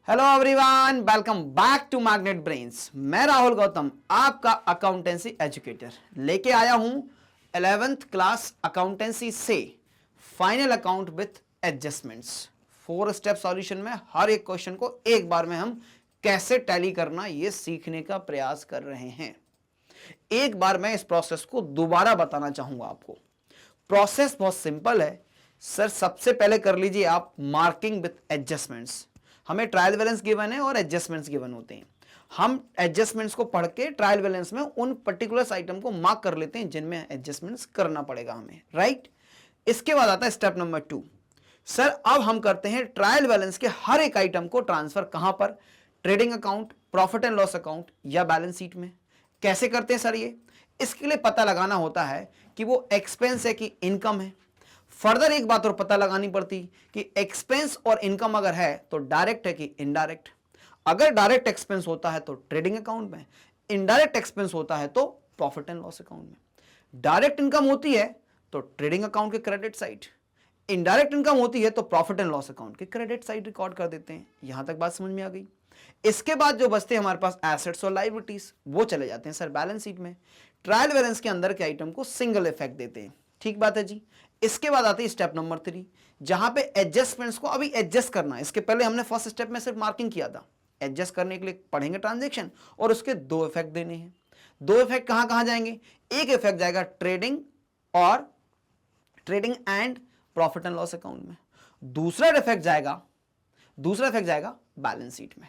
Hello everyone, welcome back to Magnet Brains. मैं राहुल गौतम, आपका accountancy educator, लेके आया हूं 11th क्लास अकाउंटेंसी से final account with adjustments. 4 step solution में हर एक क्वेश्चन को एक बार में हम कैसे टैली करना ये सीखने का प्रयास कर रहे हैं। एक बार मैं इस प्रोसेस को दोबारा बताना चाहूंगा आपको। प्रोसेस बहुत सिंपल है सर। सबसे पहले कर लीजिए आप मार्किंग विथ एडजस्टमेंट्स। हमें ट्रायल बैलेंस गिवन है और एडजस्टमेंट्स गिवन होते हैं। हम एडजस्टमेंट्स को पढ़ के ट्रायल बैलेंस में उन पर्टिकुलर आइटम को मार्क कर लेते हैं जिनमें एडजस्टमेंट्स करना पड़ेगा हमें, राइट। इसके बाद आता है स्टेप नंबर 2। सर अब हम करते हैं ट्रायल बैलेंस के हर एक आइटम को ट्रांसफर कहां पर, trading account, profit and loss account या बैलेंस शीट में। कैसे करते हैं सर ये? इसके लिए पता लगाना होता है कि वो एक्सपेंस है कि इनकम है। फर्दर एक बात और पता लगानी पड़ती कि एक्सपेंस और इनकम अगर है तो डायरेक्ट है कि इनडायरेक्ट। अगर डायरेक्ट एक्सपेंस होता है तो ट्रेडिंग अकाउंट में, इनडायरेक्ट एक्सपेंस होता है तो प्रॉफिट एंड लॉस अकाउंट में। डायरेक्ट इनकम होती है तो ट्रेडिंग अकाउंट के क्रेडिट साइड, इनडायरेक्ट इनकम होती है तो प्रॉफिट एंड लॉस अकाउंट के क्रेडिट साइड रिकॉर्ड कर देते हैं। यहां तक बात समझ में आ गई। इसके बाद जो बचते हैं हमारे पास एसेट्स और लायबिलिटीज, वो चले जाते हैं सर बैलेंस शीट में। ट्रायल बैलेंस के अंदर के आइटम को सिंगल इफेक्ट देते हैं। ठीक बात है जी। इसके बाद आती है स्टेप नंबर 3, जहां पे एडजस्टमेंट्स को अभी एडजस्ट करना है। इसके पहले हमने फर्स्ट स्टेप में सिर्फ मार्किंग किया था। एडजस्ट करने के लिए पढ़ेंगे ट्रांजैक्शन और उसके 2 इफेक्ट देने हैं। 2 इफेक्ट कहां कहां जाएंगे? एक इफेक्ट जाएगा ट्रेडिंग और trading and profit and loss account में। दूसरा इफेक्ट जाएगा बैलेंस शीट में।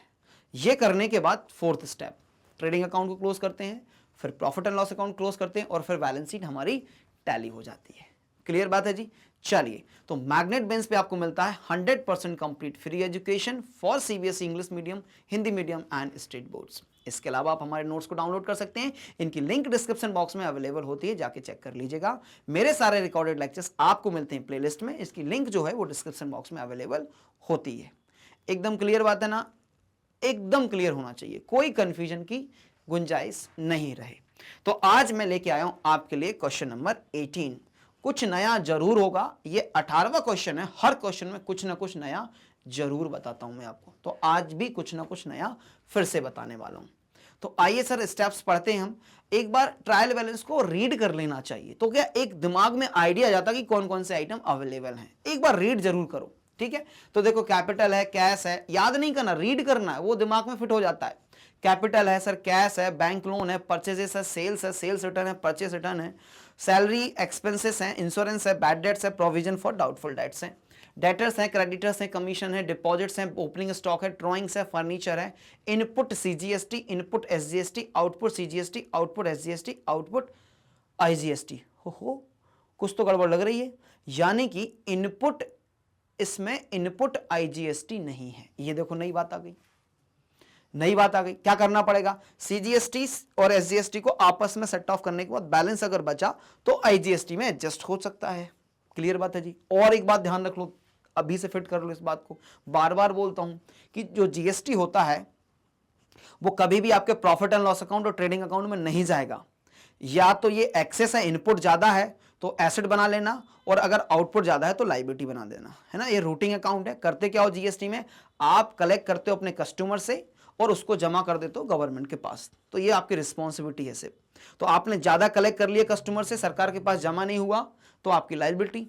यह करने के बाद 4th स्टेप, ट्रेडिंग अकाउंट को क्लोज करते हैं, फिर profit and loss account close करते हैं और फिर बैलेंस शीट हमारी टैली हो जाती है। क्लियर बात है जी। चलिए, तो मैग्नेट बेंस पे आपको मिलता है 100% complete free education for CBSE English medium, Hindi medium and state boards. इसके अलावा आप हमारे नोट्स को डाउनलोड कर सकते हैं। इनकी लिंक डिस्क्रिप्शन बॉक्स में अवेलेबल होती है, जाके चेक कर लीजिएगा। मेरे सारे रिकॉर्डेड लेक्चर्स आपको मिलते हैं प्लेलिस्ट में। इसकी लिंक जो है वो डिस्क्रिप्शन बॉक्स में अवेलेबल होती है। एकदम क्लियर बात है ना? एकदम क्लियर होना चाहिए, कोई कंफ्यूजन की गुंजाइश नहीं रहे। तो आज मैं लेके आया हूं आपके लिए क्वेश्चन नंबर 18। कुछ नया जरूर होगा। ये 18वां क्वेश्चन है। हर क्वेश्चन में कुछ ना कुछ नया जरूर बताता हूं मैं आपको। तो आज भी कुछ ना कुछ नया फिर से बताने वाला हूं। तो आइए सर स्टेप्स पढ़ते हैं हम। एक बार ट्रायल बैलेंस को रीड कर लेना चाहिए, तो क्या एक दिमाग में आइडिया आ जाता कि कौन कौन से आइटम अवेलेबल हैं। एक बार रीड जरूर करो, ठीक है। तो देखो कैपिटल है, कैश है, याद नहीं करना, रीड करना है, वो दिमाग में फिट हो जाता है। कैपिटल है सर, कैश है, बैंक लोन है, परचेजेस है, सेल्स रिटर्न है, परचेस रिटर्न है, सैलरी एक्सपेंसेस हैं, इंश्योरेंस है, बैड डेट्स है, प्रोविजन फॉर डाउटफुल डेट्स हैं, डेटर्स हैं, क्रेडिटर्स हैं, कमीशन है, डिपॉजिट्स हैं, ओपनिंग स्टॉक है, ड्रॉइंग्स है, फर्नीचर है, input CGST, input SGST, output CGST, output SGST, output IGST. हो कुछ तो गड़बड़ लग रही है। यानी कि इनपुट, इसमें इनपुट आईजीएसटी नहीं है। ये देखो नई बात आ गई, नई बात आ गई। क्या करना पड़ेगा? सीजीएसटी और एसजीएसटी को आपस में सेट ऑफ करने के बाद बैलेंस अगर बचा तो आईजीएसटी में एडजस्ट हो सकता है। क्लियर बात है जी। और एक बात ध्यान रख लो, अभी से फिट कर लो इस बात को। बार बार बोलता हूं कि जो जीएसटी होता है वो कभी भी आपके प्रॉफिट एंड लॉस अकाउंट और ट्रेडिंग अकाउंट में नहीं जाएगा। या तो ये एक्सेस है, इनपुट ज्यादा है तो एसेट बना लेना, और अगर आउटपुट ज्यादा है तो लायबिलिटी बना देना, है ना। ये रूटिंग अकाउंट है। करते क्या हो जीएसटी में, आप कलेक्ट करते हो अपने कस्टमर से और उसको जमा कर देते हो गवर्नमेंट के पास। तो ये आपकी रिस्पॉन्सिबिलिटी है सिर्फ। तो आपने ज्यादा कलेक्ट कर लिया कस्टमर से, सरकार के पास जमा नहीं हुआ तो आपकी लायबिलिटी।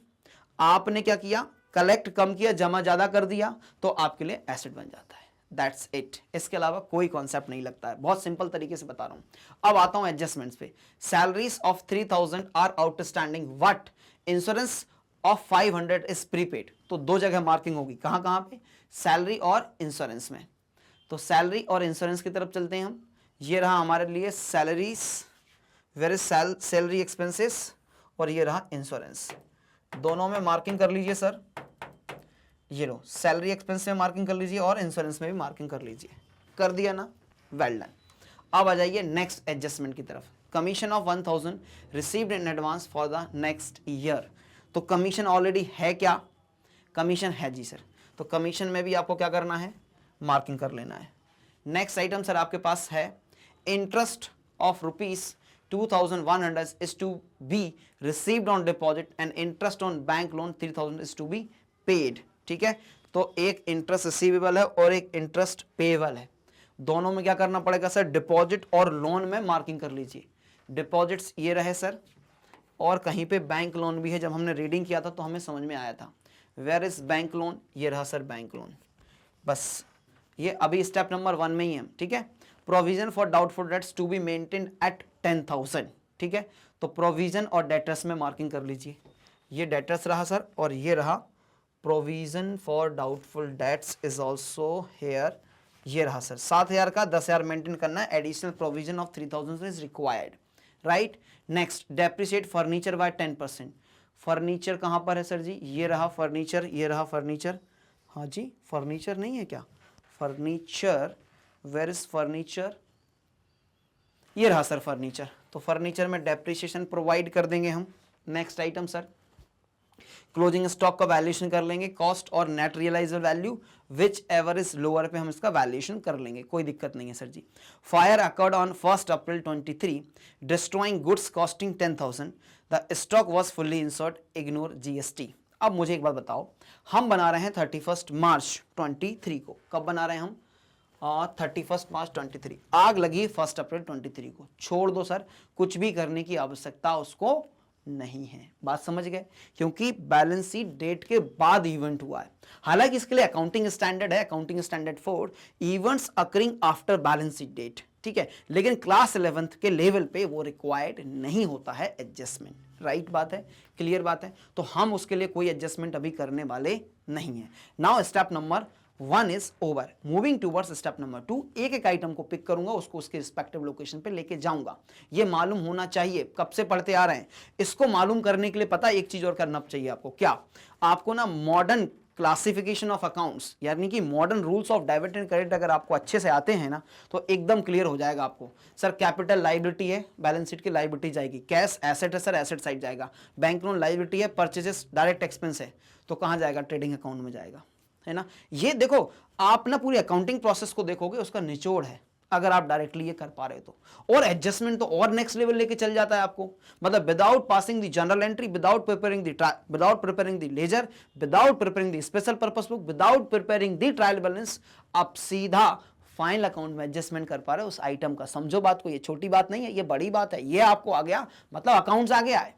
आपने क्या किया, कलेक्ट कम किया, जमा ज्यादा कर दिया तो आपके लिए एसेट बन जाता है। That's it. इसके अलावा कोई कॉन्सेप्ट नहीं लगता है। बहुत सिंपल तरीके से बता रहा हूं। अब आता हूं एडजस्टमेंट्स पे। Salaries of 3000 are outstanding, what insurance of 500 is prepaid. तो 2 जगह मार्किंग होगी। कहां कहां पे? सैलरी और इंश्योरेंस में। तो सैलरी और इंश्योरेंस की तरफ चलते हैं हम। ये रहा हमारे लिए salaries, where is salary expenses, और ये रहा इंश्योरेंस। दोनों में मार्किंग कर लीजिए सर। ये लो, सैलरी एक्सपेंस में मार्किंग कर लीजिए और इंश्योरेंस में भी मार्किंग कर लीजिए। कर दिया ना? Well done. अब आ जाइए नेक्स्ट एडजस्टमेंट की तरफ। Commission of 1000 received in advance for the next year. तो कमीशन ऑलरेडी है क्या? कमीशन है जी सर। तो कमीशन में भी आपको क्या करना है? मार्किंग कर लेना है। नेक्स्ट आइटम सर आपके पास है interest of ₹2100 is to be received on deposit and interest on bank loan 3000 is to be paid। ठीक है, तो एक इंटरेस्ट रिसीवेबल है और एक इंटरेस्ट पेएबल है। दोनों में क्या करना पड़ेगा सर, डिपॉजिट और लोन में मार्किंग कर लीजिए। डिपॉजिट्स ये रहे सर, और कहीं पे बैंक लोन भी है। जब हमने रीडिंग किया था तो हमें समझ में आया था। वेयर इज बैंक लोन, ये रहा सर बैंक लोन। बस ये अभी स्टेप नंबर 1 में ही है, ठीक है। Provision for doubtful debts to be maintained at 10,000, ठीक है। तो प्रोविजन और डेटर्स में मार्किंग कर लीजिए। ये डेटर्स रहा सर, और ये रहा provision for doubtful debts is also here. ये रहा सर 7,000 का 10,000 मेंटेन करना है। Additional provision of 3,000 is required, right. Next, depreciate furniture by 10%। Furniture कहां पर है सर जी, ये रहा फर्नीचर, ये रहा फर्नीचर। हाँ जी, फर्नीचर नहीं है क्या, फर्नीचर, वेयर इज फर्नीचर, ये रहा सर फर्नीचर। तो फर्नीचर में डेप्रिसिएशन प्रोवाइड कर देंगे हम। Next item sir, closing stock का वैल्यूएशन कर लेंगे, कॉस्ट और net realised value whichever is lower पे हम इसका वैल्यूएशन कर लेंगे, कोई दिक्कत नहीं है sir ji. Fire occurred on 1 April 23, destroying goods costing 10,000, the stock was fully insured, ignore GST. अब मुझे एक बात बताओ, हम बना रहे हैं 31 मार्च 23 को। कब बना रहे हैं हम, 31 मार्च 23। आग लगी 1 अप्रैल 23 को। छोड़ दो सर, कुछ भी करने की आवश्यकता उसको नहीं है। बात समझ गए, क्योंकि बैलेंस शीट डेट के बाद इवेंट हुआ है। हालांकि इसके लिए अकाउंटिंग स्टैंडर्ड है, accounting standard 4, events occurring after balance sheet date, ठीक है। लेकिन क्लास 11th के लेवल पे वो रिक्वायर्ड नहीं होता है एडजस्टमेंट, राइट बात है, क्लियर बात है। तो हम उसके लिए कोई एडजस्टमेंट अभी करने वाले नहीं है। Now step number 1 is over, moving towards step number 2। एक एक आइटम को पिक करूंगा, उसको उसके रिस्पेक्टिव लोकेशन पे लेके जाऊंगा। ये मालूम होना चाहिए, कब से पढ़ते आ रहे हैं, इसको मालूम करने के लिए पता एक चीज और करना चाहिए आपको। क्या, आपको ना मॉडर्न क्लासिफिकेशन ऑफ अकाउंट्स, यानी कि modern rules of debit and credit अगर आपको अच्छे से आते हैं ना, तो एकदम क्लियर हो जाएगा आपको। सर कैपिटल लाइबिलिटी है, बैलेंस शीट की लाइबिलिटी जाएगी। कैश एसेट है सर, एसेट साइड जाएगा। बैंक लोन लाइबिलिटी है, परचेजेस डायरेक्ट एक्सपेंस है, तो कहां जाएगा, ट्रेडिंग अकाउंट में जाएगा, है ना। ये देखो, आप ना पूरी अकाउंटिंग प्रोसेस को देखोगे, उसका निचोड़ है अगर आप डायरेक्टली ये कर पा रहे हो तो। और एडजस्टमेंट तो और नेक्स्ट लेवल लेके चल जाता है आपको। मतलब without passing the general entry, without preparing the ledger, without preparing the special purpose book, without preparing the trial balance, आप सीधा फाइनल अकाउंट में एडजस्टमेंट कर पा रहे हो उस आइटम का। समझो बात को, ये छोटी बात नहीं है, ये बड़ी बात है। ये आपको आ गया, मतलब अकाउंट्स आ गया है।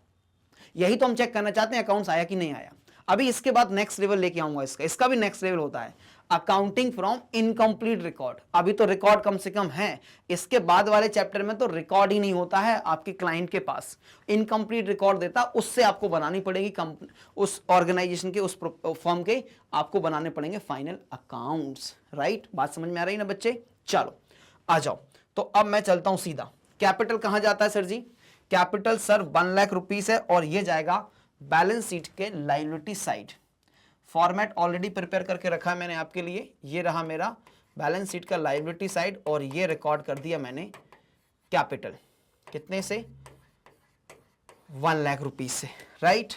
यही तो हम चेक करना चाहते हैं, अकाउंट्स आया कि नहीं आया। अभी इसके बाद नेक्स्ट लेवल लेके आऊंगा इसका भी नेक्स्ट लेवल होता है अकाउंटिंग फ्रॉम इनकम्प्लीट रिकॉर्ड। अभी तो रिकॉर्ड कम से कम है, इसके बाद वाले चैप्टर में तो रिकॉर्ड ही नहीं होता है आपके क्लाइंट के पास, इनकम्प्लीट रिकॉर्ड देता, उससे आपको बनानी पड़ेगी उस ऑर्गेनाइजेशन के, उस फर्म के आपको बनाने पड़ेंगे फाइनल अकाउंट्स, राइट। बात समझ में आ रही ना बच्चे, चलो आ जाओ। तो अब मैं चलता हूं सीधा, कैपिटल कहां जाता है सर जी, कैपिटल सर 1 लाख रुपीस है, और ये जाएगा बैलेंस शीट के liability side. Format already prepare करके रखा है मैंने आपके लिए, ये रहा मेरा बैलेंस शीट का लायबिलिटी साइड, और ये रिकॉर्ड कर दिया मैंने कैपिटल, कितने से, 1 लाख रुपीस से, राइट।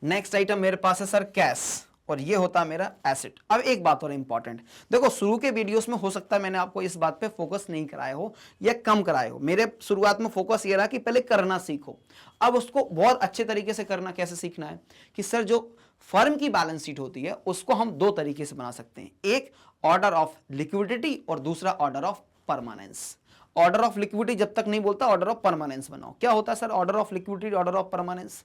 नेक्स्ट आइटम मेरे पास है सर कैश, और ये होता है मेरा एसेट। अब एक बात और इंपॉर्टेंट, देखो शुरू के वीडियोस में हो सकता है मैंने आपको इस बात पे फोकस नहीं कराया हो या कम कराए हो। मेरे शुरुआत में फोकस ये रहा कि पहले करना सीखो। अब उसको बहुत अच्छे तरीके से करना कैसे सीखना है कि सर जो फर्म की बैलेंस शीट होती है उसको हम 2 तरीके से बना सकते हैं, एक ऑर्डर ऑफ लिक्विडिटी और दूसरा order of permanence. Order of liquidity जब तक नहीं बोलता, ऑर्डर ऑफ परमानेंस बनाओ। क्या होता है sir order of liquidity, order of permanence?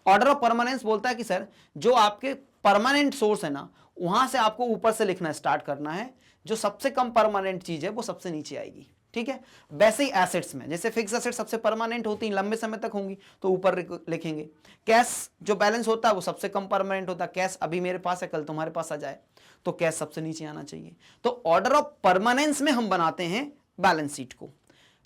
Order of permanence बोलता है कि सर जो आपके परमानेंट सोर्स है ना, वहां से आपको ऊपर से लिखना स्टार्ट करना है, जो सबसे कम परमानेंट चीज है वो सबसे नीचे आएगी, ठीक है। वैसे ही एसेट्स में, जैसे फिक्स एसेट सबसे परमानेंट होती है, लंबे समय तक होंगी, तो ऊपर लिखेंगे। कैश जो बैलेंस होता है वो सबसे कम परमानेंट होता है, कैश अभी मेरे पास है कल तुम्हारे पास आ जाए, तो कैश सबसे नीचे आना चाहिए। तो ऑर्डर ऑफ परमानेंस में हम बनाते हैं बैलेंस शीट को,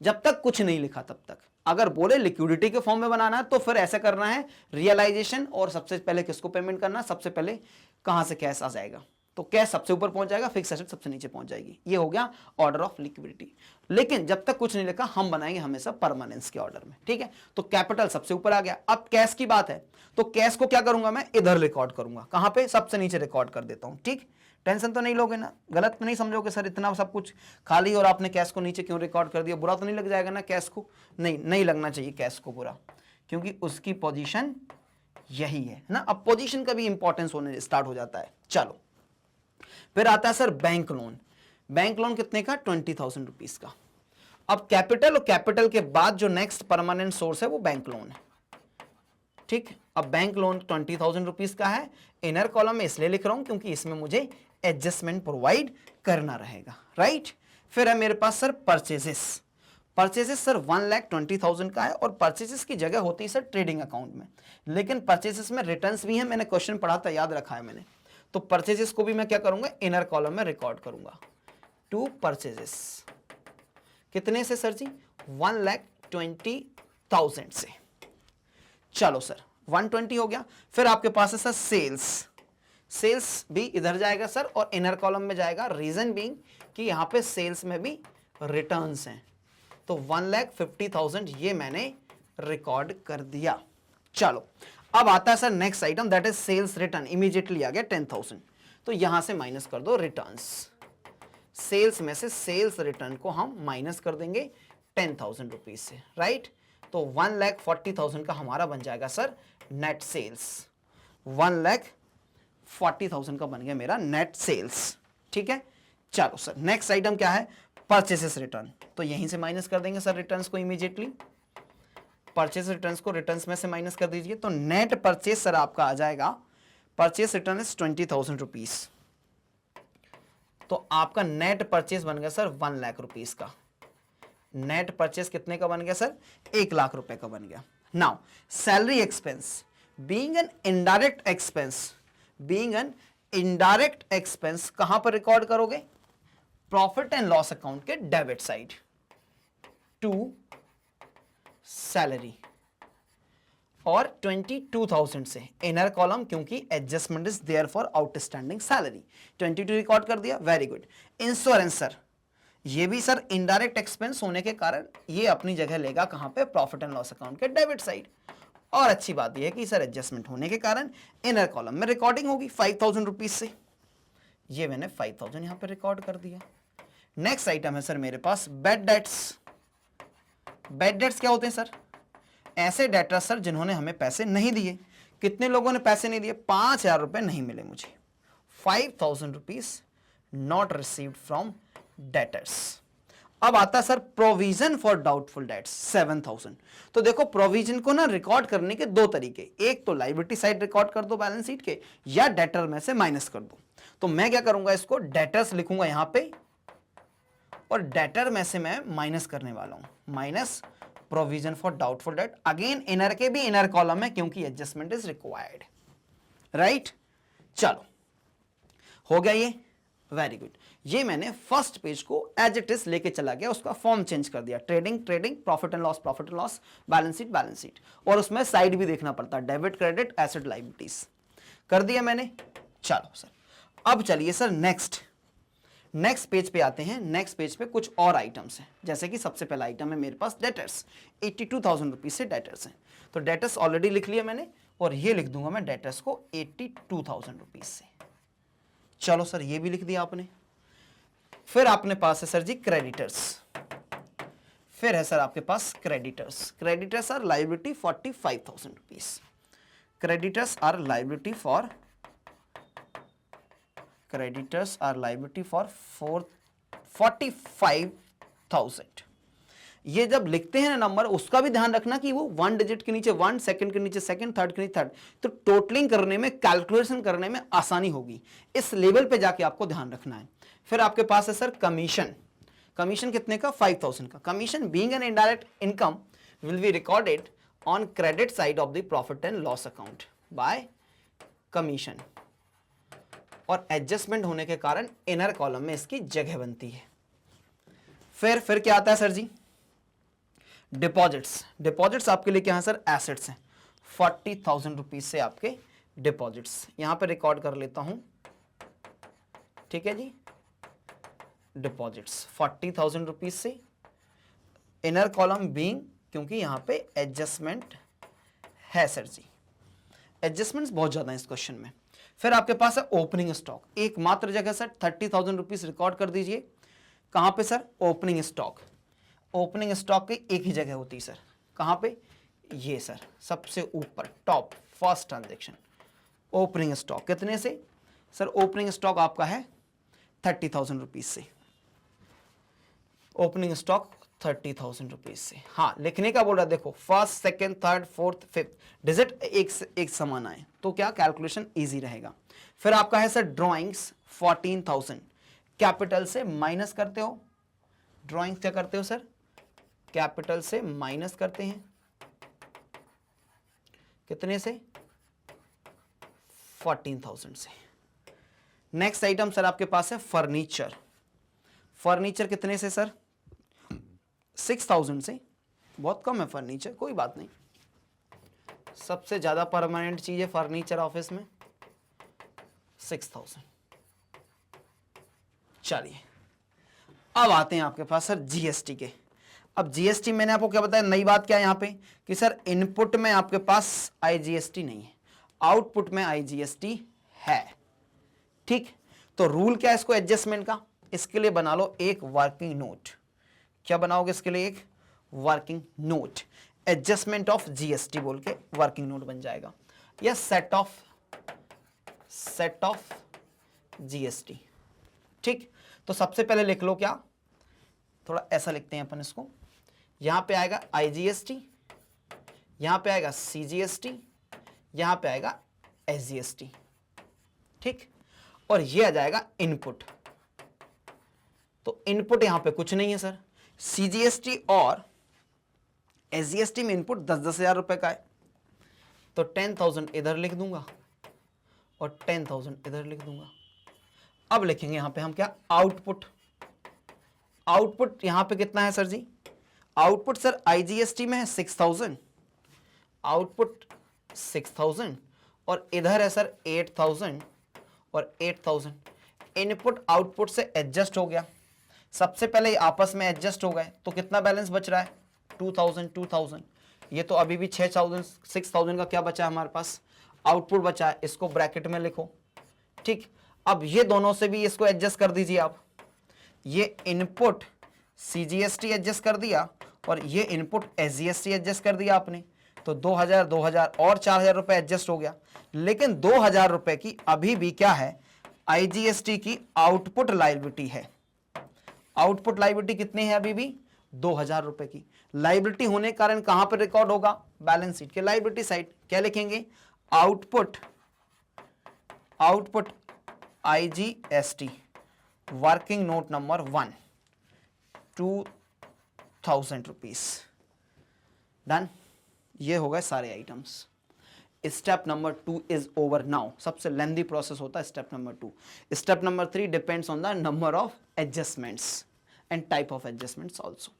जब तक कुछ नहीं लिखा तब तक। अगर बोले लिक्विडिटी के फॉर्म में बनाना है तो फिर ऐसा करना है, रियलाइजेशन, और सबसे पहले किसको पेमेंट करना, सबसे पहले कहां से कैश आ जाएगा, तो कैश सबसे ऊपर पहुंच जाएगा, फिक्स एसेट सबसे नीचे पहुंच जाएगी। ये हो गया ऑर्डर ऑफ लिक्विडिटी। लेकिन जब तक कुछ नहीं लिखा हम बनाएंगे हमेशा परमानेंस के ऑर्डर में, ठीक है। तो कैपिटल सबसे ऊपर आ गया। अब कैश की बात है, तो कैश को क्या करूंगा मैं, इधर रिकॉर्ड करूंगा, कहां पे, सबसे नीचे रिकॉर्ड कर देता हूं, ठीक। टेंशन तो नहीं लोगे ना, गलत तो नहीं समझोगे सर इतना सब कुछ खाली और आपने कैश को नीचे क्यों रिकॉर्ड कर दिया, बुरा तो नहीं लग जाएगा ना कैश को? नहीं लगना चाहिए कैश को बुरा, क्योंकि उसकी पोजीशन यही है ना। अब पोजीशन का भी इंपॉर्टेंस होने स्टार्ट हो जाता है। चलो फिर आता है sir bank loan. Bank loan कितने का? 20,000 रुपीज का। अब कैपिटल और कैपिटल के बाद जो नेक्स्ट परमानेंट सोर्स है वो बैंक लोन है। ठीक, अब बैंक लोन 20,000 रुपीज का है। इनर कॉलम में इसलिए लिख रहा हूं क्योंकि इसमें मुझे एडजस्टमेंट प्रोवाइड करना रहेगा, राइट। फिर है मेरे पास सर परचेजेस। परचेजेस सर 1,20,000 का है और परचेजेस की जगह होती है सर ट्रेडिंग अकाउंट में, लेकिन परचेजेस में रिटर्न्स भी है। मैंने क्वेश्चन पढ़ा था, याद रखा है मैंने। तो परचेजेस को भी मैं क्या करूंगा? इनर कॉलम में रिकॉर्ड करूंगा। टू परचेजेस कितने से सर जी? 1,20,000 से। चलो सर 120 हो गया। फिर आपके पास है सर सेल्स। सेल्स भी इधर जाएगा सर और इनर कॉलम में जाएगा। रीजन बीइंग कि यहां पे सेल्स में भी रिटर्न्स हैं, तो 1,50,000 ये मैंने रिकॉर्ड कर दिया। चलो अब आता है sir next item, that is sales return. Immediately आ गया 10,000, तो यहां से माइनस कर दो रिटर्न्स। सेल्स में से सेल्स रिटर्न को हम माइनस कर देंगे 10,000 रुपीज से, राइट। तो 1,40,000 का हमारा बन जाएगा सर नेट सेल्स। 1,40,000 का बन गया मेरा नेट सेल्स, ठीक है। चलो सर नेक्स्ट आइटम क्या है? Purchases return. तो यहीं से माइनस कर देंगे सर रिटर्न्स को इमीडिएटली। परचेस रिटर्न्स को रिटर्न्स में से माइनस कर दीजिए, तो नेट परचेस सर आपका आ जाएगा, परचेस रिटर्न इज 20,000 रुपीज। तो आपका नेट परचेस बन गया सर 1,00,000 रुपीज का। नेट परचेस कितने का बन गया सर? 1,00,000 रुपए का बन गया। Now salary expense being an indirect expense, being an indirect expense कहां पर रिकॉर्ड करोगे? प्रॉफिट एंड लॉस अकाउंट के डेबिट साइड टू सैलरी, और 22,000 से इनर कॉलम, क्योंकि adjustment is there for outstanding salary. 22 record कर दिया, वेरी गुड। इंश्योरेंस सर, ये भी सर इनडायरेक्ट एक्सपेंस होने के कारण ये अपनी जगह लेगा कहां पे? प्रॉफिट एंड लॉस अकाउंट के डेबिट साइड। और अच्छी बात यह है कि सर एडजस्टमेंट होने के कारण इनर कॉलम में रिकॉर्डिंग होगी 5,000 रुपीज से। ये मैंने 5,000 यहां पे रिकॉर्ड कर दिया। नेक्स्ट आइटम है सर मेरे पास बैड डेट्स। बैड डेट्स क्या होते हैं सर? ऐसे डेटर्स सर जिन्होंने हमें पैसे नहीं दिए। कितने लोगों ने पैसे नहीं दिए? 5,000 रुपए नहीं मिले मुझे। 5,000 rupees not received from debtors. अब आता है sir provision for doubtful dates 7,000। तो देखो प्रोविजन को ना रिकॉर्ड करने के दो तरीके, एक तो लायबिलिटी साइड रिकॉर्ड कर दो बैलेंस शीट के, या डेटर में से माइनस कर दो। तो मैं क्या करूंगा? इसको डेटर्स लिखूंगा यहां पे, और डेटर में से मैं माइनस करने वाला हूं, minus provision for doubtful debt. Again inner के भी इनर कॉलम है क्योंकि एडजस्टमेंट इज रिक्वायर्ड, राइट। चलो हो गया ये, वेरी गुड। ये मैंने फर्स्ट पेज को एज इट इज लेके चला गया, उसका फॉर्म चेंज कर दिया। Trading trading, profit and loss, balance sheet, और उसमें साइड भी देखना पड़ता है, डेबिट क्रेडिट एसेट लायबिलिटीज कर दिया मैंने। चलो सर अब चलिए सर नेक्स्ट पेज पे आते हैं। नेक्स्ट पेज पे कुछ और आइटम्स हैं, जैसे कि सबसे पहला आइटम है मेरे पास डेटर्स। 82,000 रुपीज से डेटर्स हैं, तो डेटर्स ऑलरेडी लिख लिया मैंने, और ये लिख दूंगा मैं डेटर्स को 82,000 रुपीज से। चलो सर ये भी लिख दिया आपने। फिर आपने पास है सर जी क्रेडिटर्स। फिर है सर आपके पास creditors are liability 45,000 rupees. Creditors are liability for 45,000। ये जब लिखते हैं ना नंबर, उसका भी ध्यान रखना कि वो 1 डिजिट के नीचे 1, सेकंड के नीचे सेकंड, थर्ड के नीचे थर्ड, तो टोटलिंग करने में, कैलकुलेशन करने में आसानी होगी। इस लेवल पे जाके आपको ध्यान रखना है। फिर आपके पास है सर कमीशन कितने का? 5,000 का। Commission being an indirect income will be recorded on credit side of the profit and loss account by commission, और एडजस्टमेंट होने के कारण इनर कॉलम में इसकी जगह बनती है। फिर क्या आता है सर जी? डिपॉजिट्स आपके लिए क्या है सर? एसेट्स हैं। 40,000 रुपीज से आपके डिपॉजिट्स यहां पे रिकॉर्ड कर लेता हूं, ठीक है जी। डिपॉजिट्स 40,000 रुपीज से, इनर कॉलम बीइंग, क्योंकि यहां पे एडजस्टमेंट है सर जी, एडजस्टमेंट्स बहुत ज्यादा है इस क्वेश्चन में। फिर आपके पास है ओपनिंग स्टॉक, एकमात्र जगह सर 30,000 रुपीज रिकॉर्ड कर दीजिए। कहां पे सर? ओपनिंग स्टॉक की एक ही जगह होती है सर, कहां पे? ये सर सबसे ऊपर top first transaction opening stock कितने से सर, ओपनिंग स्टॉक आपका है 30,000 रुपीज से, ओपनिंग स्टॉक 30,000 रुपीज से। हाँ लिखने का बोल रहा है, देखो first second third fourth fifth digit एक समान आए तो क्या कैलकुलेशन इजी रहेगा। फिर आपका है सर ड्रॉइंग्स 14,000, कैपिटल से माइनस करते हो, ड्रॉइंग्स क्या करते हो सर, कैपिटल से माइनस करते हैं, कितने से 14,000 से। नेक्स्ट आइटम सर आपके पास है फर्नीचर, फर्नीचर कितने से सर 6,000 से, बहुत कम है फर्नीचर, कोई बात नहीं, सबसे ज्यादा परमानेंट चीज है फर्नीचर ऑफिस में 6,000। चलिए अब आते हैं आपके पास सर जीएसटी के। अब जीएसटी मैंने आपको क्या बताया, नई बात क्या है यहाँ पे कि सर इनपुट में आपके पास आईजीएसटी नहीं है, आउटपुट में आईजीएसटी है, ठीक। तो रूल क्या है इसको एडजस्टमेंट का, इसके लिए बना लो एक वर्किंग नोट। क्या बनाओगे इसके लिए, एक working note, adjustment of GST बोल के वर्किंग नोट बन जाएगा, या सेट ऑफ जीएसटी, ठीक। तो सबसे पहले लिख लो क्या, थोड़ा ऐसा लिखते हैं अपन इसको, यहां पे आएगा आईजीएसटी, यहां पे आएगा सीजीएसटी, यहां पे आएगा एसजीएसटी, ठीक। और ये आ जाएगा इनपुट, तो इनपुट यहां पे कुछ नहीं है सर, सीजीएसटी और एसजीएसटी में इनपुट 10,000 रुपए का है, तो 10,000 इधर लिख दूंगा और 10,000 इधर लिख दूंगा। अब लिखेंगे यहां पे हम क्या, आउटपुट, आउटपुट यहां पे कितना है सर जी, आउटपुट सर आईजीएसटी में है 6,000, आउटपुट 6,000 और इधर है सर 8,000 और 8,000। इनपुट आउटपुट से एडजस्ट हो गया, सबसे पहले आपस में एडजस्ट हो गए, तो कितना बैलेंस बच रहा है 2,000 2,000, ये तो अभी भी 6,000 का क्या बचा है हमारे पास, आउटपुट बचा है, इसको ब्रैकेट में लिखो, ठीक। अब ये दोनों से भी इसको एडजस्ट कर दीजिए आप, ये इनपुट सीजीएसटी एडजस्ट कर दिया और ये इनपुट एसजीएसटी एडजस्ट कर दिया आपने, तो 2,000 2,000 और 4,000 रुपए एडजस्ट हो गया। लेकिन 2,000 रुपए की अभी भी क्या है, आईजीएसटी की आउटपुट लायबिलिटी है, आउटपुट लायबिलिटी कितनी है अभी भी 2,000 रुपए की। लायबिलिटी होने के कारण कहां पर रिकॉर्ड होगा, बैलेंस शीट के लायबिलिटी साइड। क्या लिखेंगे, output IGST working note number 1 2,000 rupees, done. ये हो गए सारे items. Step number 2 is over now, सबसे लेंथी प्रोसेस होता है step number 2। Step number 3 depends on the number of adjustments and type of adjustments also.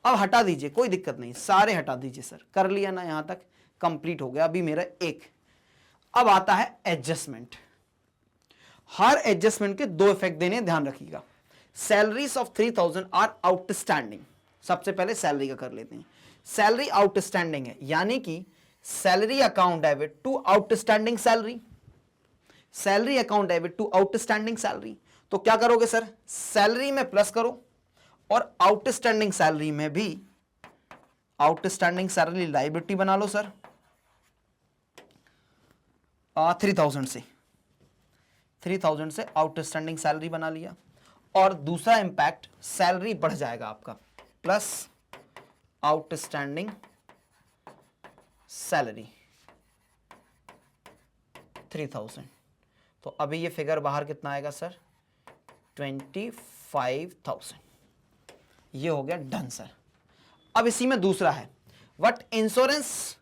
अब हटा दीजिए, कोई दिक्कत नहीं, सारे हटा दीजिए सर, कर लिया ना, यहां तक कंप्लीट हो गया, अभी मेरा एक। अब आता है एडजस्टमेंट। हर एडजस्टमेंट के दो इफेक्ट देने, ध्यान रखिएगा। सैलरीज ऑफ 3,000 आर आउटस्टैंडिंग, सबसे पहले सैलरी का कर लेते हैं। सैलरी आउटस्टैंडिंग है, यानी कि salary account debit to outstanding salary, salary account debit to outstanding salary. तो क्या करोगे सर, सैलरी में प्लस करो और आउटस्टैंडिंग सैलरी में भी आउटस्टैंडिंग सैलरी लायबिलिटी बना लो सर 3,000 से आउटस्टैंडिंग सैलरी बना लिया। और दूसरा इंपैक्ट, सैलरी बढ़ जाएगा आपका, प्लस आउटस्टैंडिंग सैलरी 3,000। तो अभी ये फिगर बाहर कितना आएगा सर, 25,000। ये हो गया डन सर। अब इसी में दूसरा है, व्हाट इंश्योरेंस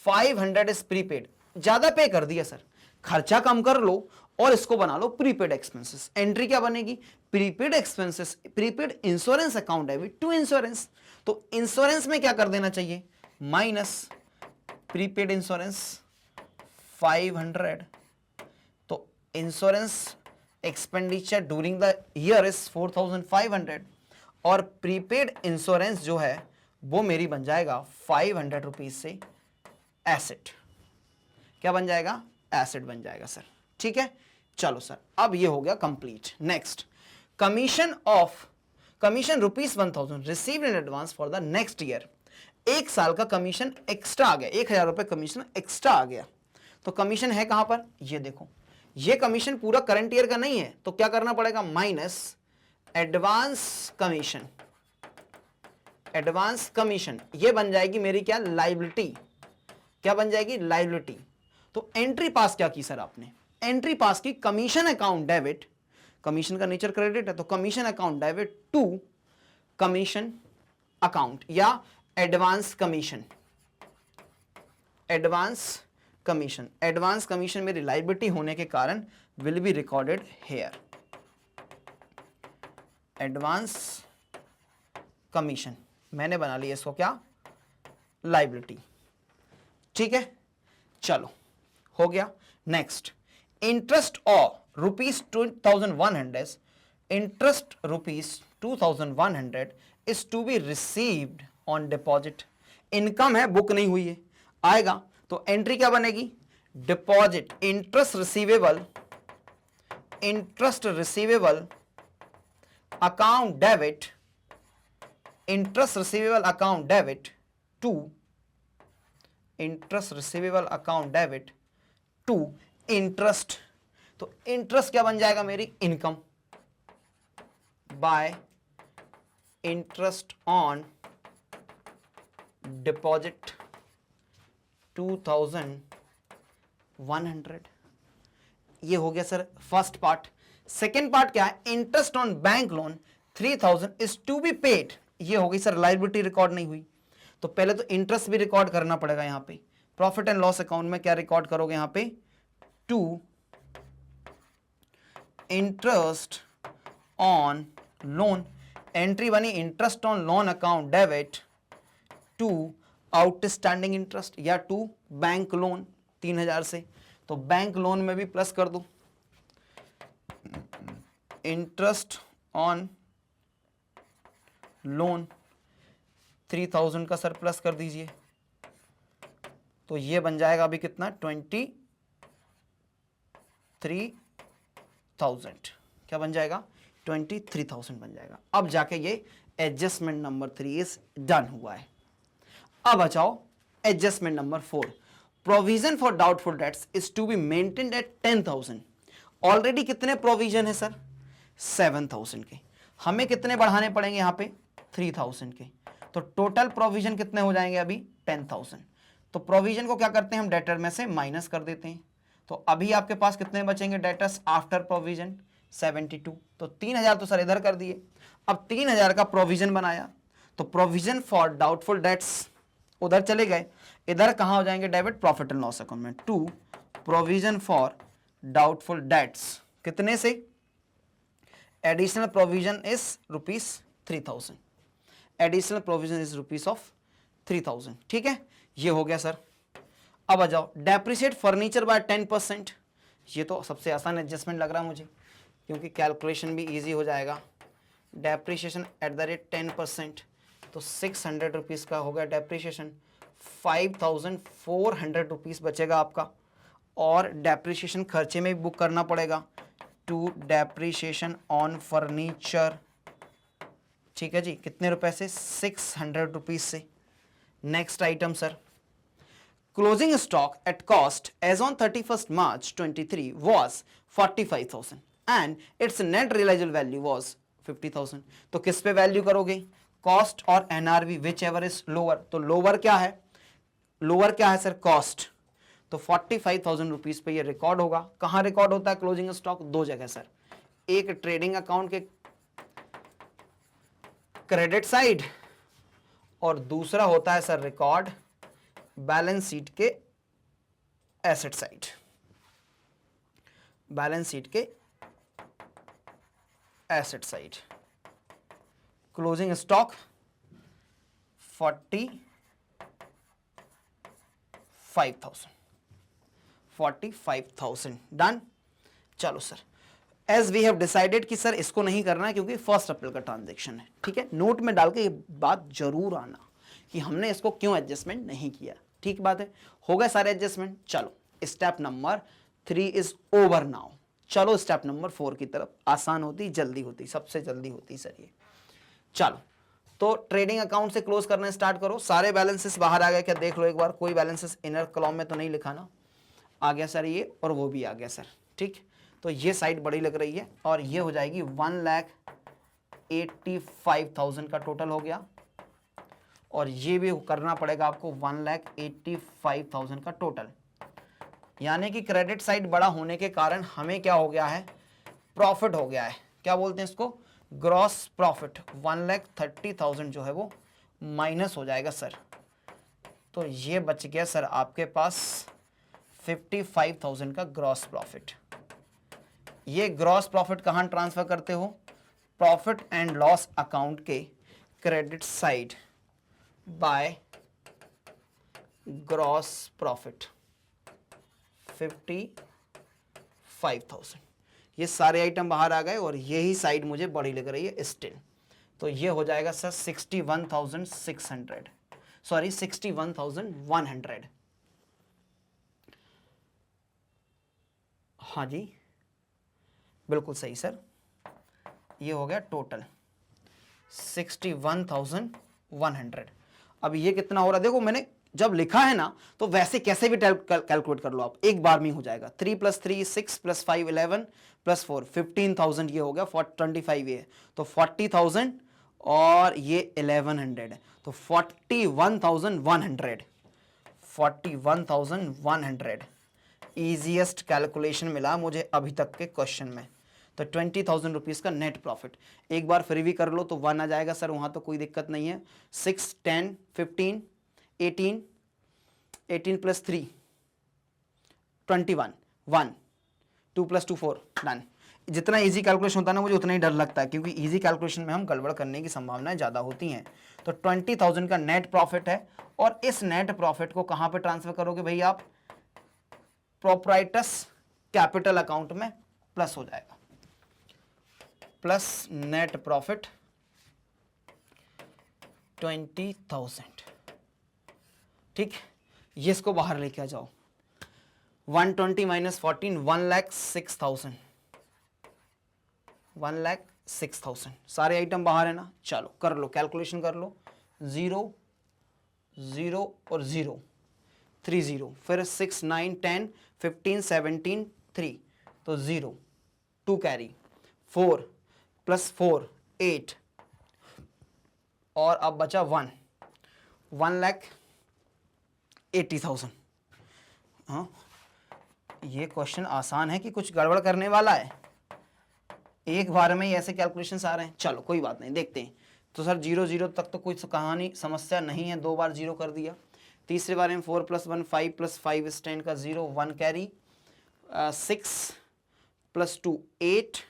500 इज प्रीपेड, ज्यादा पे कर दिया सर, खर्चा कम कर लो और इसको बना लो प्रीपेड एक्सपेंसेस। एंट्री क्या बनेगी, prepaid expenses, prepaid insurance account debit to insurance. तो इंश्योरेंस में क्या कर देना चाहिए, माइनस प्रीपेड इंश्योरेंस 500। तो insurance expenditure during the year is 4,500 और प्रीपेड इंश्योरेंस जो है वो मेरी बन जाएगा 500 रुपीज से एसेट। क्या बन जाएगा, एसेट बन जाएगा सर, ठीक है। चलो सर, अब ये हो गया complete. Next, commission rupees 1,000 received in advance for the next year. एक साल का कमीशन एक्स्ट्रा आ गया, 1,000 रुपए कमीशन एक्स्ट्रा आ गया। तो कमीशन है कहां पर, ये देखो, ये कमीशन पूरा करंट ईयर का नहीं है, तो क्या करना पड़ेगा, minus advance commission. Advance commission ये बन जाएगी मेरी क्या, लायबिलिटी। क्या बन जाएगी, लायबिलिटी। तो एंट्री पास क्या की सर आपने, एंट्री पास की कमीशन अकाउंट डेबिट, कमीशन का नेचर क्रेडिट है तो commission account debit to commission account या advance commission. Advance commission, advance commission मेरी लायबिलिटी होने के कारण will be recorded here. Advance commission मैंने बना लिया इसको क्या, लायबिलिटी। ठीक है, चलो हो गया। नेक्स्ट, इंटरेस्ट और ₹2100, interest ₹2100 is to be received on deposit. Income है, बुक नहीं हुई है, आएगा तो एंट्री क्या बनेगी, deposit interest receivable, interest receivable account debit, interest receivable account debit to, interest receivable account debit to interest. तो इंटरेस्ट क्या बन जाएगा मेरी, income by interest on deposit 2100। ये हो गया sir first part. Second part क्या है, interest on bank loan 3000 is to be paid. ये हो गई सर लायबिलिटी, रिकॉर्ड नहीं हुई, तो पहले तो इंटरेस्ट भी रिकॉर्ड करना पड़ेगा। यहां पे प्रॉफिट एंड लॉस अकाउंट में क्या रिकॉर्ड करोगे, यहां पे to interest on loan, entry बनी interest on loan account debit to outstanding interest या टू बैंक लोन 3000 से, तो बैंक लोन में भी प्लस कर दो, इंटरेस्ट ऑन लोन 3000 का सर प्लस कर दीजिए, तो ये बन जाएगा अभी कितना, 23,000। क्या बन जाएगा, 23,000 बन जाएगा। अब जाके ये एडजस्टमेंट नंबर 3 इज डन हुआ है। अब आ जाओ adjustment number 4, provision for doubtful debts is to be maintained at 10,000। Already कितने प्रोविजन है सर, 7,000 के, हमें कितने बढ़ाने पड़ेंगे यहाँ पे, 3,000 के, तो टोटल प्रोविजन कितने हो जाएंगे अभी, 10,000। तो प्रोविजन को क्या करते हैं हम, डेटर में से माइनस कर देते हैं, तो अभी आपके पास कितने बचेंगे डेटर्स आफ्टर प्रोविजन, 72। तो 3,000 तो सर इधर कर दिए। अब 3,000 का प्रोविजन बनाया, तो प्रोविजन फॉर डाउटफुल डेट्स उधर चले गए, इधर कहां हो जाएंगे, debit profit and loss account में, to provision for doubtful debts, कितने से, additional provision is ₹3,000, additional provision is ₹3,000। ठीक है, ये हो गया सर। अब आ जाओ डेप्रिसिएट फर्नीचर बाय 10%, ये तो सबसे आसान एडजस्टमेंट लग रहा है मुझे, क्योंकि कैलकुलेशन भी इजी हो जाएगा। डेप्रिसिएशन एट द रेट 10%, तो 600 रुपीज़ का हो गया डेप्रिसिएशन, 5,400 रुपीज़ बचेगा आपका। और डेप्रिसिएशन खर्चे में भी बुक करना पड़ेगा, टू डेप्रिसिएशन ऑन फर्नीचर। ठीक है जी, कितने रुपए से, 600 रुपीज़ से। Next item sir, closing stock at cost as on 31st March 23 was 45,000 and it's net realisable value was 50,000। तो किस पे वैल्यू करोगे, कॉस्ट और NRV, whichever is lower. तो लोअर क्या है, लोअर क्या है सर, कॉस्ट, तो 45,000 रुपीज पे ये रिकॉर्ड होगा। कहां रिकॉर्ड होता है क्लोजिंग स्टॉक, दो जगह सर, एक ट्रेडिंग अकाउंट के क्रेडिट साइड और दूसरा होता है सर रिकॉर्ड बैलेंस शीट के एसेट साइड, बैलेंस शीट के asset side. Closing stock 45,000 done. चलो sir, as we have decided कि सर इसको नहीं करना है क्योंकि 1 अप्रैल का ट्रांजेक्शन है। ठीक है, नोट में डाल के ये बात जरूर आना कि हमने इसको क्यों एडजस्टमेंट नहीं किया। ठीक बात है, हो गए सारे एडजस्टमेंट। चलो step number 3 is over now. चलो स्टेप नंबर 4 की तरफ, आसान होती, जल्दी होती, सबसे जल्दी होती सर ये। चलो तो ट्रेडिंग अकाउंट से क्लोज करना स्टार्ट करो। सारे बैलेंसेस बाहर आ गए क्या, देख लो एक बार, कोई बैलेंसेस इनर कॉलम में तो नहीं लिखा ना। आ गया सर ये, और वो भी आ गया सर। ठीक, तो ये साइड बड़ी लग रही है और ये हो जाएगी 1,85,000 का टोटल हो गया, और ये भी करना पड़ेगा आपको 1,85,000 का टोटल। यानी कि क्रेडिट साइड बड़ा होने के कारण हमें क्या हो गया है, प्रॉफिट हो गया है। क्या बोलते हैं इसको, ग्रॉस प्रॉफिट। 1,30,000 जो है वो माइनस हो जाएगा सर। तो ये बच गया सर आपके पास 55,000 का ग्रॉस प्रॉफिट। ये ग्रॉस प्रॉफिट कहाँ ट्रांसफर करते हो, प्रॉफिट एंड लॉस अकाउंट के credit side by gross profit 55,000। ये सारे आइटम बाहर आ गए और यही साइड मुझे बड़ी लग रही है स्टिल। तो ये हो जाएगा सर 61,600, सॉरी 61,100। हाँ जी बिल्कुल सही सर, ये हो गया टोटल 61,100। अब ये कितना हो रहा है, देखो मैंने जब लिखा है ना तो वैसे कैसे भी कैलकुलेट कर लो आप, एक बार में ही हो जाएगा। 3 + 3 6 + 5 11 + 4 15,000 ये हो गया, 25 ये, तो 40,000 और ये 1100 है, तो 41,100। 41,100 ईजीएस्ट कैलकुलेशन मिला मुझे अभी तक के क्वेश्चन में। तो 20,000 रुपीज़ का नेट प्रॉफिट। एक बार फिर भी कर लो तो 1 आ जाएगा सर, वहाँ तो कोई दिक्कत नहीं है। 6 10 15 18 18 + 3 21 1 2 + 2 4 डन। जितना इजी कैलकुलेशन होता है ना मुझे उतना ही डर लगता है, क्योंकि इजी कैलकुलेशन में हम गड़बड़ करने की संभावनाएं ज़्यादा होती हैं। तो 20,000 का नेट प्रॉफिट है, और इस नेट प्रॉफिट को कहाँ पे ट्रांसफर करोगे भाई आप, प्रोप्राइटर्स कैपिटल अकाउंट में प्लस हो जाएगा, प्लस नेट प्रॉफिट 20,000। ठीक, ये इसको बाहर लेके आ जाओ। 120 - 14 1,06,000, 1,06,000। सारे आइटम बाहर है ना, चलो कर लो कैलकुलेशन कर लो। 0 0 और 0 3 0, फिर 6 9 10 15 17 3, तो 0 2 कैरी, 4 + 4 8, और अब बचा 1 1,80,000। हाँ, ये क्वेश्चन आसान है कि कुछ गड़बड़ करने वाला है, एक बार में ही ऐसे कैलकुलेशंस आ रहे हैं। चलो कोई बात नहीं, देखते हैं। तो सर 0 0 तक तो कोई कहानी समस्या नहीं है, 2 बार 0 कर दिया। तीसरे बार में 4 + 1 5 + 5 स्टैंड का 0 1 कैरी, 6 + 2 8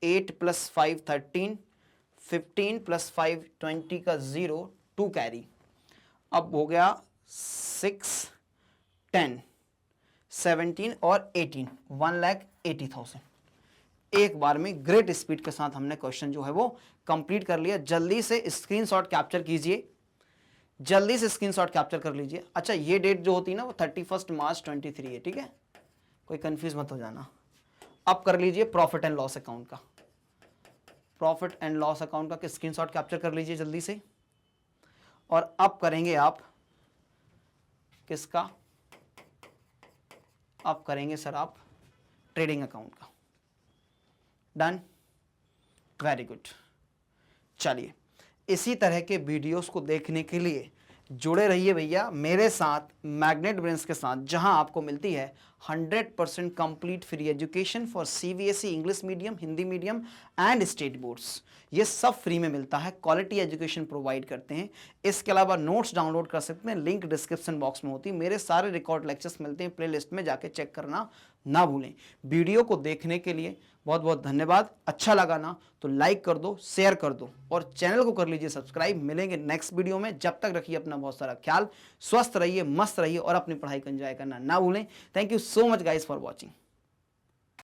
8 + 5 13 15 + 5 20 का 0 2 कैरी। अब हो गया 6 10 17 और 18, 1,80,000। एक बार में ग्रेट स्पीड के साथ हमने क्वेश्चन जो है वो कंप्लीट कर लिया। जल्दी से स्क्रीनशॉट कैप्चर कीजिए, जल्दी से स्क्रीनशॉट कैप्चर कर लीजिए। अच्छा, ये डेट जो होती है ना वो 31 मार्च 23 है, ठीक है, कोई कंफ्यूज मत हो जाना। अब कर लीजिए प्रॉफिट एंड लॉस अकाउंट का, प्रॉफिट एंड लॉस अकाउंट का स्क्रीनशॉट कैप्चर कर लीजिए जल्दी से। और अब करेंगे आप किसका, अब करेंगे सर आप ट्रेडिंग अकाउंट का। Done, very good. चलिए, इसी तरह के वीडियोस को देखने के लिए जुड़े रहिए भैया मेरे साथ, मैग्नेट ब्रेन्स के साथ, जहां आपको मिलती है 100% complete free education for CBSE English medium, Hindi medium and state boards. ये सब फ्री में मिलता है, क्वालिटी एजुकेशन प्रोवाइड करते हैं। इसके अलावा नोट्स डाउनलोड कर सकते हैं, लिंक डिस्क्रिप्शन बॉक्स में होती है। मेरे सारे रिकॉर्ड लेक्चर्स मिलते हैं, प्लेलिस्ट में जाके चेक करना ना भूलें। वीडियो को देखने के लिए बहुत बहुत धन्यवाद। अच्छा लगा ना तो लाइक कर दो, शेयर कर दो, और चैनल को कर लीजिए सब्सक्राइब। मिलेंगे नेक्स्ट वीडियो में, जब तक रखिए अपना बहुत सारा ख्याल, स्वस्थ रहिए, मस्त रहिए, और अपनी पढ़ाई को एंजॉय करना ना भूलें। Thank you so much guys for watching.